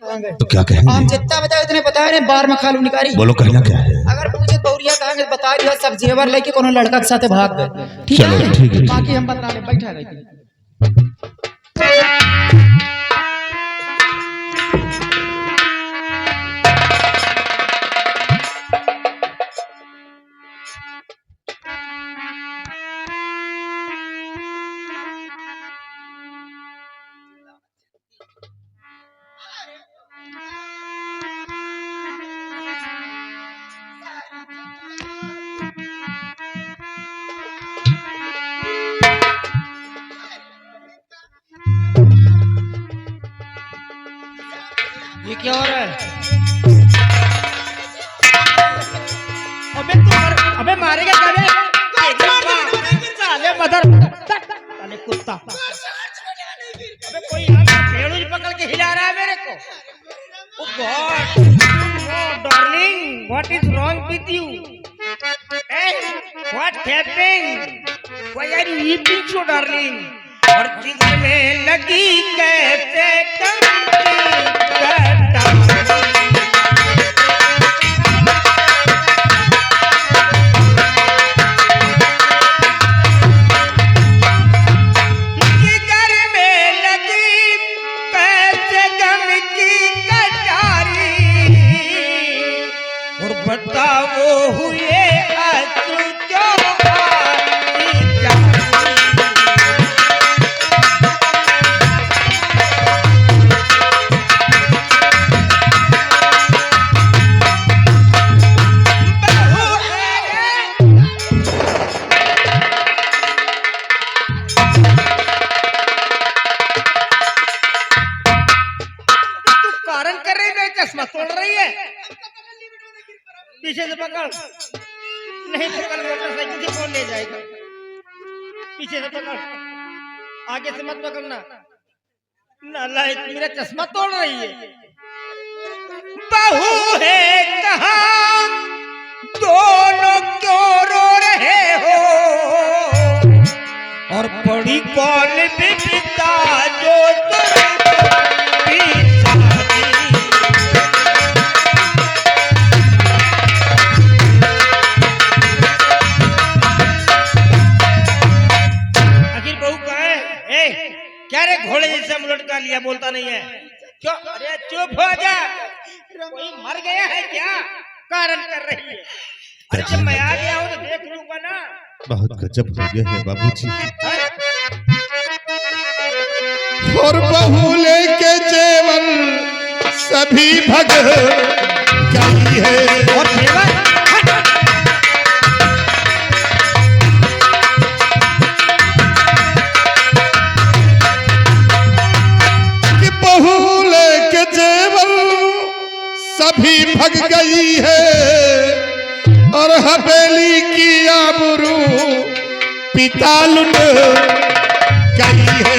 तो क्या कहेंगे? हम जितना बताए उतने बता रहे, बार में खालू निकारी। बोलो कहना क्या है? अगर पूछे बहुरिया कहेंगे बता दिया सब जेवर लेके कोनो लड़का के साथ भाग गए। ठीक चलो, है, ठीक है। बाकी हम बता ले, बैठा रहे। ये क्या हो रहा है? अबे मारेगा साले मदर साले कुत्ता। अबे कोई भेड़ू पकड़ के हिला रहा है मेरे को। Oh God, oh darling, what is wrong with you? Hey, what happened? Why are you weeping so darling? और जिगर में लगी कैसे पीछे से पकड़, नहीं तो कल मोटरसाइकिल से कौन ले जाएगा? पीछे से पकड़, आगे से मत पकड़ना। नालायक, मेरा चश्मा तोड़ रही है। बहू है कहाँ, दोनों क्यों रो रहे हो? और बड़ी कौन बिपता जो घोड़े जैसे हम लटका लिया, बोलता नहीं है क्यों? अरे चुप हो जा, कोई मर गया है क्या? कारण कर रही है। अरे जब मैं आ गया हूँ तो देख लूंगा ना। बहुत गजब हो गया है बाबूजी। और बहू लेके जेवर सभी भग गई है। और जेवर सभी भग गई है और हवेली की आबरू पिता लुट गई है।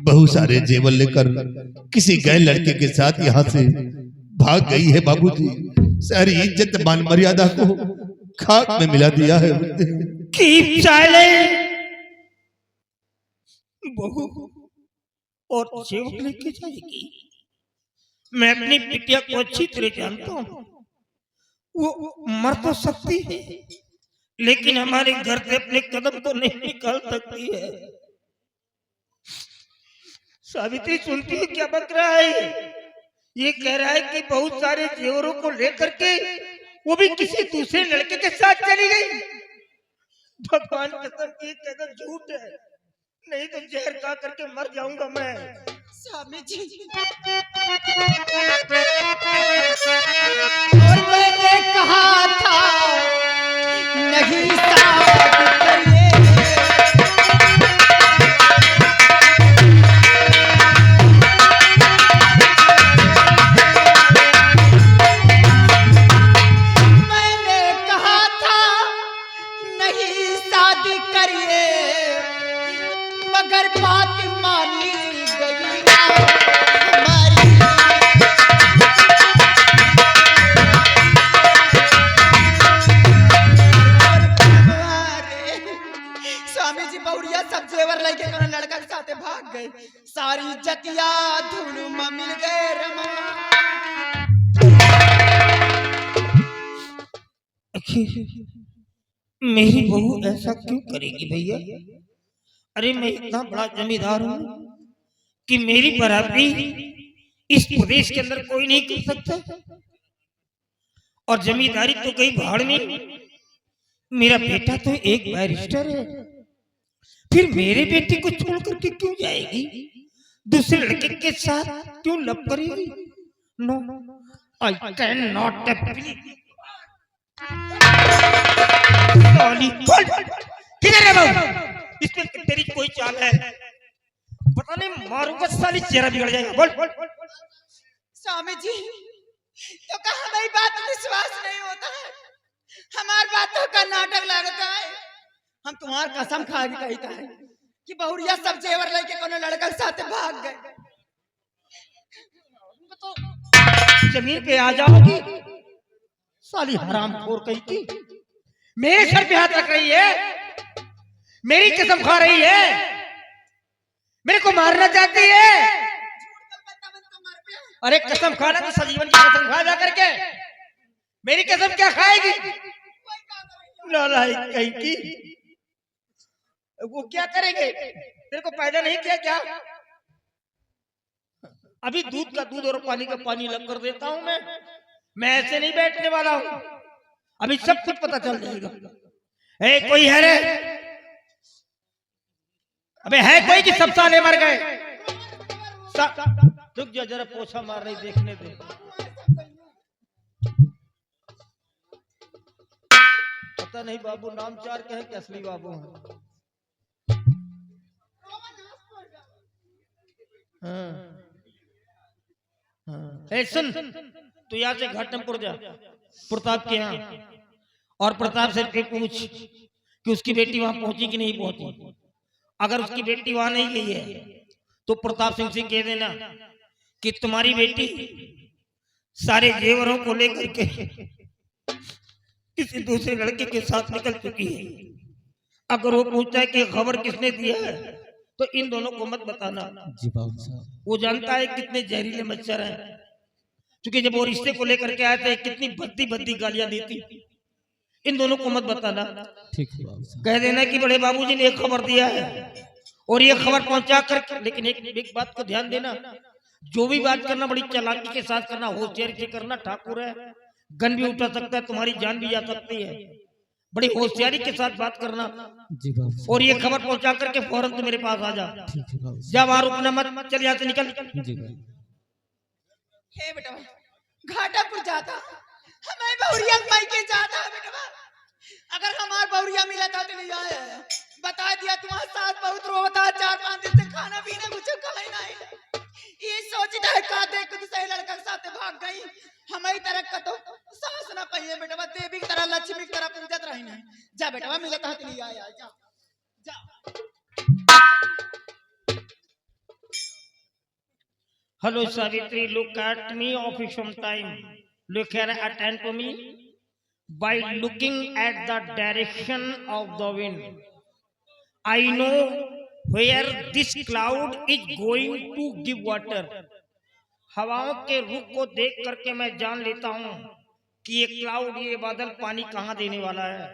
बहुत सारे जेवर लेकर किसी गए लड़के के साथ यहाँ से भाग गई है बाबूजी। सारी इज्जत मान मर्यादा को खाक में मिला दिया है। Keep silent. बहू और जेवर लेके जाएगी। मैं अपनी बिटिया को अच्छी तरह जानता हूँ, वो मर तो सकती है लेकिन हमारे घर से अपने कदम तो नहीं निकाल सकती है। सावित्री सुनती है क्या बक रहा है? ये कह रहा है कि बहुत सारे जेवरों को लेकर के वो भी किसी दूसरे लड़के के साथ चली गई। भगवान कसम ये कदर झूठ है, नहीं तो जहर खा करके मर जाऊंगा मैं। स्वामी जी और मैंने कहा था नहीं साथ करिए। मगर बात मानी गई हमारी। लेके कोनो लड़का के साथे भाग गए सारी इज्जतिया धूल में मिल गए रमा। मेरी बहू ऐसा क्यों करेगी भैया? अरे मैं इतना बड़ा जमींदार हूँ कि मेरी बराबरी इस प्रदेश के अंदर कोई नहीं कर सकता, और जमींदारी तो कहीं भाड़ में। मेरा बेटा तो एक बैरिस्टर है, फिर मेरे बेटे को छोड़ करके क्यों जाएगी? दूसरे लड़के के साथ क्यों लव करेगी? No, I can not. किधर है बहू? इसमें तेरी कोई चाल है? पता नहीं, मारूंगा साली, चेहरा बिगड़ जाएगा। बोल। स्वामी जी तो कहा हमारी बात में विश्वास नहीं होता है, हमार बातों का नाटक लगता है। हम तुम्हार कसम खा के कहता है कि बहुरिया सब जेवर लेके कोनो लड़का के साथ भाग गए। तो जमीन पे आ जाओगी साली हरामखोर कहीं की। मेरे सर पे हाथ रख रही है, मेरी कसम खा रही है, मेरे को मारना चाहती है। अरे कसम खाना तो सजीवन की कसम खा जा करके, मेरी कसम क्या खाएगी? नालायक कहीं की। वो क्या करेंगे? तेरे को पैदा नहीं किया क्या? अभी दूध का दूध और पानी का पानी अलग कर देता हूं मैं ऐसे नहीं बैठने वाला हूं। अभी सब कुछ पता चल जाएगा। कोई है रे? अबे है कोई कि सब साले मर गए? रुक जा जरा, पोछा मार रही, देखने दे। पता नहीं बाबू नाम चार के हैं कि असली बाबू हैं। सुन, तू यहाँ से घाटमपुर जा, प्रताप के यहाँ, और प्रताप से पूछ कि उसकी बेटी वहां पहुंची कि नहीं पहुंची। अगर उसकी बेटी वहां नहीं गई है तो प्रताप सिंह से कह देना कि तुम्हारी बेटी सारे जेवरों को लेकर के किसी दूसरे लड़के के साथ निकल चुकी है। अगर वो पूछता है कि खबर किसने दिया है तो इन दोनों को मत बताना। वो जानता है कितने जहरीले मच्छर हैं, क्योंकि जब वो रिश्ते को लेकर के आए थे कितनी भद्दी भद्दी गालियां देती। इन दोनों को मत बताना। कह देना कि बड़े बाबूजी ने एक खबर दिया है और ये खबर पहुंचा कर। लेकिन एक बात को ध्यान देना, जो भी बात करना बड़ी चालाकी के साथ करना, होशियारी से करना। ठाकुर है, गन भी उठा सकता है, तुम्हारी जान भी जा सकती है। बड़ी होशियारी के साथ बात करना। और ये खबर पहुंचा करके फौरन तो मेरे पास आ जा। जा वहां रुकना मत, चल यहाँ से निकल। हे बेटा घाटापुर जाता, हमें बहुरिया माई के जाता है बेटा। अगर हमार बहुरिया मिला था तो नहीं आया, बता दिया तुम्हारे साथ बहुत रोता, 4-5 दिन से खाना पीना कुछ खाए नहीं। ये सोचता है का देख कुछ सही लड़का के साथ भाग गई। हमारी तरह का तो सास ना पहिए बेटा, देवी की तरह लक्ष्मी की तरह पूजत रही नहीं। जा बेटा मिला था तो नहीं आया, जा जा। Hello Savitri, look at me of some time. Look and attend to me by looking at the direction of the wind. I know where this cloud is going to give water. हवाओं के रुख को देख करके मैं जान लेता हूँ कि ये क्लाउड, ये बादल पानी कहाँ देने वाला है।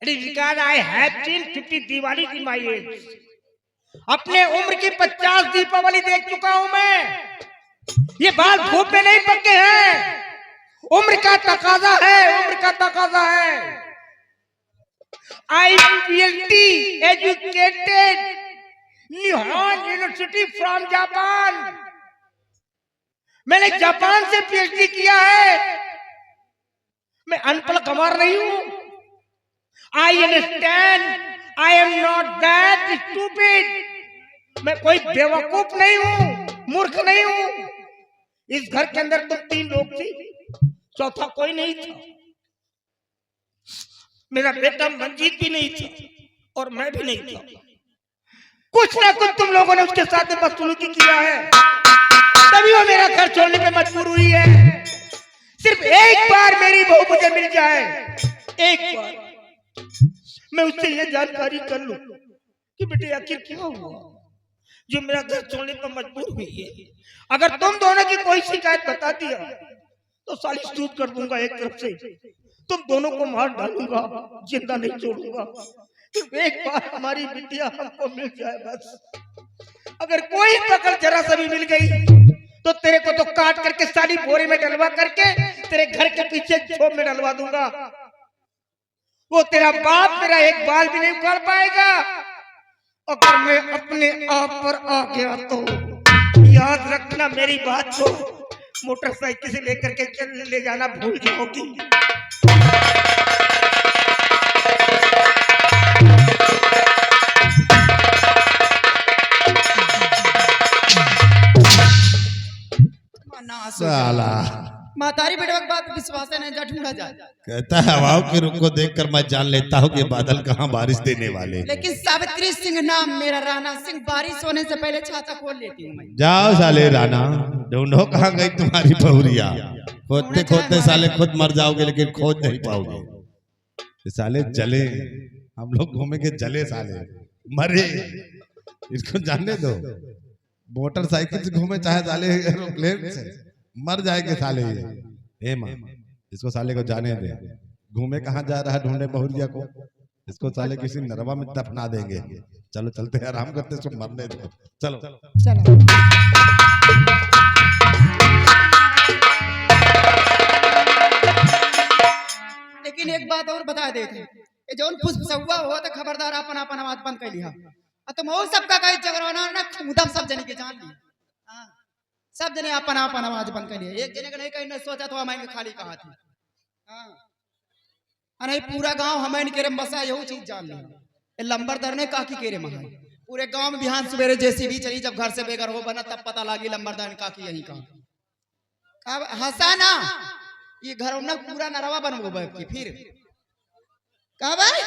It is because I have seen 50 Diwali in my age. अपने उम्र की 50 दीपावली देख चुका हूं मैं। ये बाल धूप में नहीं पके हैं, उम्र का तकाजा है, उम्र का तकाजा है। आई PhD educated Nihon University from Japan. मैंने जापान से PhD किया है। मैं अनपढ़ गंवार नहीं हूं। I understand I am not that stupid. मैं कोई बेवकूफ नहीं हूँ, मूर्ख नहीं हूँ। इस घर के अंदर तो 3 लोग थे, चौथा कोई नहीं था। मेरा बेटा मंजीत भी नहीं था और मैं भी नहीं था। कुछ ना कुछ तुम लोगों ने उसके साथ बदसलूकी किया है, तभी वो मेरा घर छोड़ने पे मजबूर हुई है। सिर्फ एक बार मेरी बहू मुझे मिल जाए, एक बार मैं उससे ये जानकारी कर लूं कि बेटे आखिर क्या हुआ जो मेरा घर छोड़ने पर मजबूर हुई है। अगर तुम दोनों की कोई शिकायत बता दिया तो साली सूद कर दूंगा एक तरफ से, तुम दोनों को मार डालूंगा, जिंदा नहीं छोड़ूंगा। तो एक बार हमारी बिटिया हमको मिल जाए बस। अगर कोई पकड़ जरा सा भी मिल गई तो तेरे को तो काट करके साली बोरे में डलवा करके तेरे घर के पीछे झोप में डलवा दूंगा। वो तेरा बाप मेरा एक बाल भी नहीं उखाड़ पाएगा। अगर मैं अपने आप पर आ गया तो याद रखना मेरी बात को, मोटरसाइकिल से लेकर के ले जाना भूल जाओगी। साला मातारी बेटवा की बात विश्वास है नहीं, जा ढूंढा जाए। कहता है हवाओं के रुख को देखकर मैं जान लेता हूँ कि बादल कहाँ बारिश देने वाले। लेकिन सावित्री सिंह नाम मेरा, राणा सिंह, बारिश होने से पहले छाता खोल लेती हूँ मैं। जाओ साले राणा, ढूंढो कहाँ गई तुम्हारी बहुरिया। खोदते खोदते साले खुद मर जाओगे लेकिन खोद नहीं पाओगे। साले जले, हम लोग घूमेंगे जले साले, मरे इसको जानने दो। मोटरसाइकिल से घूमे चाहे साले एरोप्लेन से, मर जाएंगे साले। ए माँ, इसको साले को जाने दे, घूमे कहाँ जा रहा है ढूंढे बहुरिया को, इसको साले किसी नरवा में दफना देंगे। चलो चलते हैं, आराम करते, इसको मरने दो। चलो चलो। लेकिन एक बात और बता देते, ये जो पुष्पसुआ हो तो खबरदार अपन अपन आवाज बंद कर लिया। तुम वो सबका कहीं झगड़ाना ना, खुदम सब जने के जान ली। हाँ, सब जने अपन अपन आवाज बंद कर लिया। एक जने का नहीं कहीं न सोचा तो हमारे खाली कहा थी। हाँ, अरे पूरा गांव हमें केरे बसा यही चीज जान लिया। लंबरदार ने काकी केरे महा पूरे गांव में बिहान सवेरे जैसी भी चली, जब घर से बेघर हो बना तब पता लगी लंबरदार ने काकी यही कहा। हंसा ना, ये घर ना पूरा नरवा बनवो की फिर कहा भाई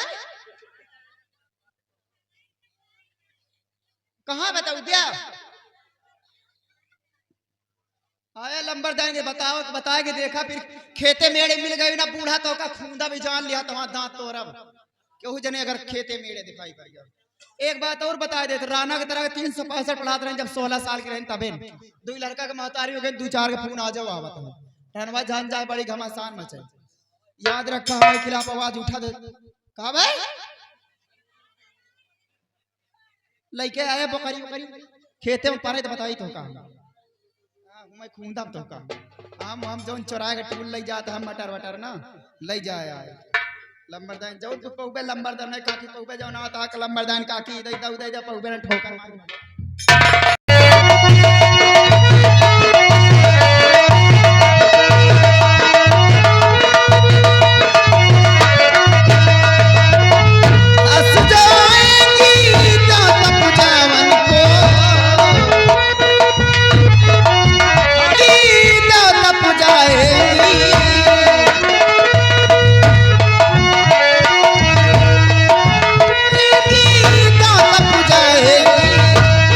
कहाँ बताऊ दिया आया लंबरदार ने बताओ बताया कि देखा फिर खेते मेड़े मिल गए ना, बूढ़ा तो का खूंदा भी जान लिया तो दांत तो रब क्यों जने अगर खेते मेड़े दिखाई पड़ गया। एक बात और बता देते, राणा की तरह 365 पढ़ाते रहे, जब 16 साल के रहे तबे दो लड़का के महतारी हो गए, 2-4 के फोन आ जाओ आवत है धनवा जान जाए बड़ी घमासान मचे। याद रखा हमारे खिलाफ आवाज उठा दे कहा भाई लइके आए बकरी बकरी खेते में पारे तो बताई तो का मैं खूंदा तो का हम जौन चोरा के टूल ले जाते हम मटर वटर ना ले जाए आए लंबरदान जो तो पौबे लंबरदान ने काकी पौबे जो ना ता लंबरदान काकी दे दे दे पौबे ने ठोकर मार।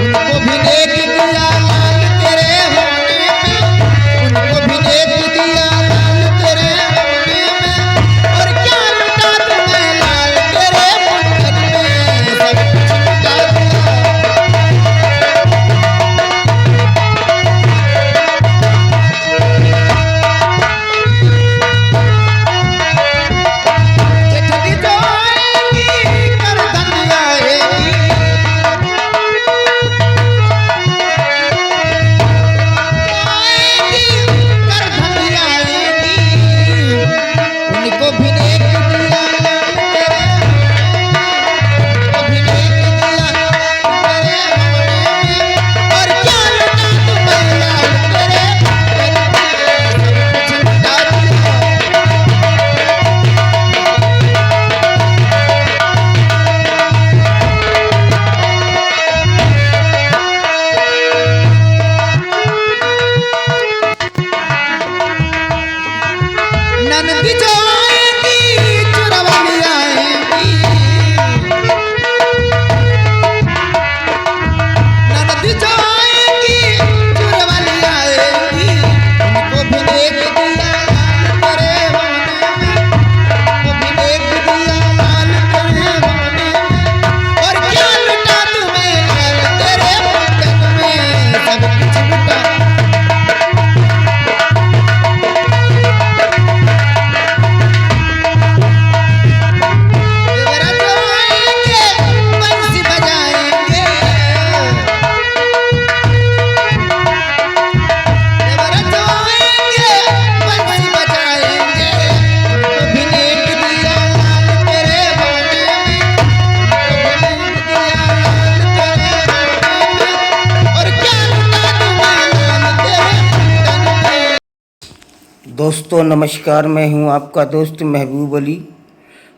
उनको भी दोस्तों नमस्कार, मैं हूं आपका दोस्त महबूब अली।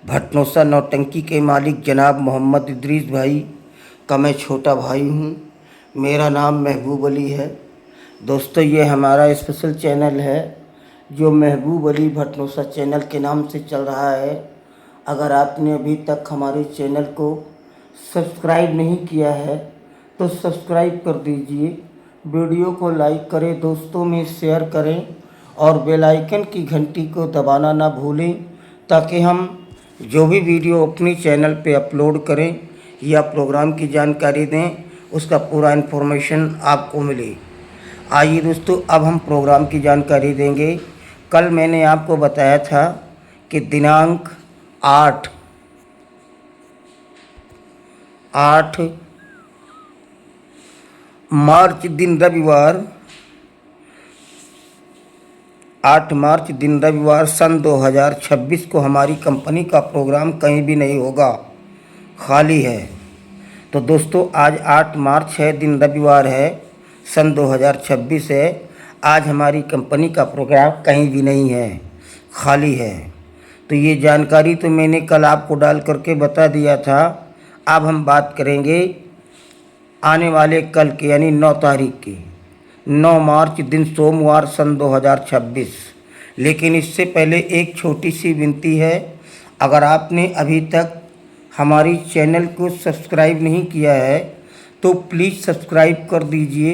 भटनोसा नौटंकी के मालिक जनाब मोहम्मद इदरीस भाई का मैं छोटा भाई हूं। मेरा नाम महबूब अली है। दोस्तों ये हमारा स्पेशल चैनल है जो महबूब अली भटनोसा चैनल के नाम से चल रहा है। अगर आपने अभी तक हमारे चैनल को सब्सक्राइब नहीं किया है तो सब्सक्राइब कर दीजिए, वीडियो को लाइक करें, दोस्तों में शेयर करें और बेल आइकन की घंटी को दबाना ना भूलें ताकि हम जो भी वीडियो अपने चैनल पे अपलोड करें या प्रोग्राम की जानकारी दें उसका पूरा इन्फॉर्मेशन आपको मिले। आइए दोस्तों अब हम प्रोग्राम की जानकारी देंगे। कल मैंने आपको बताया था कि दिनांक 8 मार्च दिन रविवार 8 मार्च दिन रविवार सन 2026 को हमारी कंपनी का प्रोग्राम कहीं भी नहीं होगा, खाली है। तो दोस्तों आज 8 मार्च है, दिन रविवार है, सन 2026 है। आज हमारी कंपनी का प्रोग्राम कहीं भी नहीं है, खाली है। तो ये जानकारी तो मैंने कल आपको डाल करके बता दिया था। अब हम बात करेंगे आने वाले कल के यानी 9 तारीख की, 9 मार्च दिन सोमवार सन 2026। लेकिन इससे पहले एक छोटी सी विनती है, अगर आपने अभी तक हमारी चैनल को सब्सक्राइब नहीं किया है तो प्लीज़ सब्सक्राइब कर दीजिए,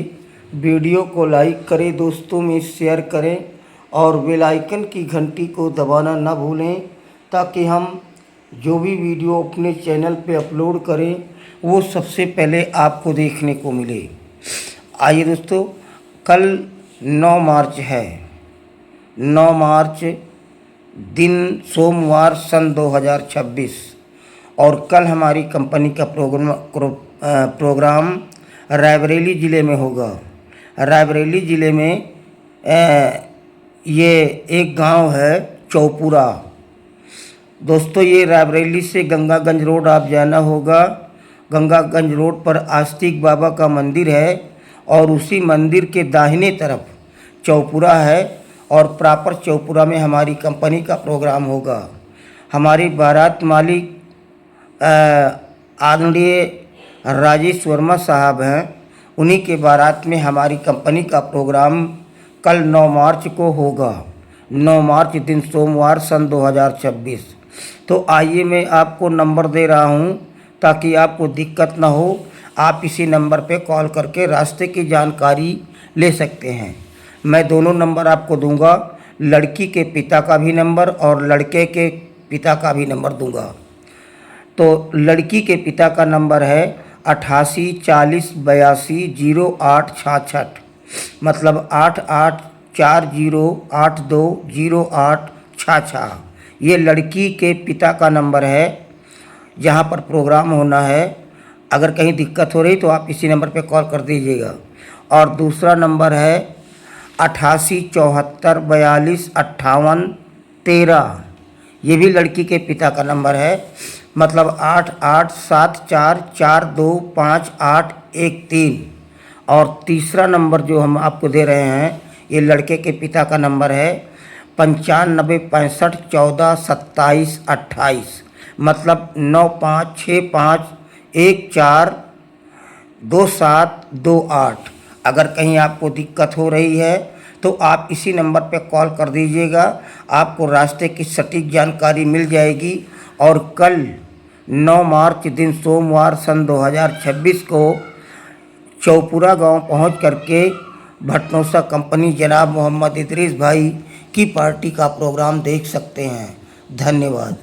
वीडियो को लाइक करें, दोस्तों में शेयर करें और बेल आइकन की घंटी को दबाना ना भूलें ताकि हम जो भी वीडियो अपने चैनल पे अपलोड करें वो सबसे पहले आपको देखने को मिले। आइए दोस्तों, कल 9 मार्च है, 9 मार्च दिन सोमवार सन 2026 और कल हमारी कंपनी का प्रोग्राम रायबरेली ज़िले में होगा। रायबरेली ज़िले में ये एक गांव है चौपुरा। दोस्तों ये रायबरेली से गंगागंज रोड आप जाना होगा। गंगागंज रोड पर आस्तिक बाबा का मंदिर है और उसी मंदिर के दाहिने तरफ चौपुरा है और प्रॉपर चौपुरा में हमारी कंपनी का प्रोग्राम होगा। हमारी बारात मालिक आदरणीय राजेश वर्मा साहब हैं, उन्हीं के बारात में हमारी कंपनी का प्रोग्राम कल 9 मार्च को होगा। 9 मार्च दिन सोमवार सन 2026। तो आइए मैं आपको नंबर दे रहा हूं ताकि आपको दिक्कत ना हो। आप इसी नंबर पे कॉल करके रास्ते की जानकारी ले सकते हैं। मैं दोनों नंबर आपको दूंगा, लड़की के पिता का भी नंबर और लड़के के पिता का भी नंबर दूंगा। तो लड़की के पिता का नंबर है 88 40 82 08 66, मतलब 88 40 82 08 66। ये लड़की के पिता का नंबर है जहाँ पर प्रोग्राम होना है। अगर कहीं दिक्कत हो रही तो आप इसी नंबर पे कॉल कर दीजिएगा। और दूसरा नंबर है 88 74 42 58 13। ये भी लड़की के पिता का नंबर है, मतलब 88 74 42 58 13। और तीसरा नंबर जो हम आपको दे रहे हैं ये लड़के के पिता का नंबर है 95 65 14 27 28, मतलब 95 65 14 27 28। अगर कहीं आपको दिक्कत हो रही है तो आप इसी नंबर पर कॉल कर दीजिएगा, आपको रास्ते की सटीक जानकारी मिल जाएगी। और कल 9 मार्च दिन सोमवार सन 2026 को चौपुरा गांव पहुंच करके भटनोसा कंपनी जनाब मोहम्मद इदरीस भाई की पार्टी का प्रोग्राम देख सकते हैं। धन्यवाद।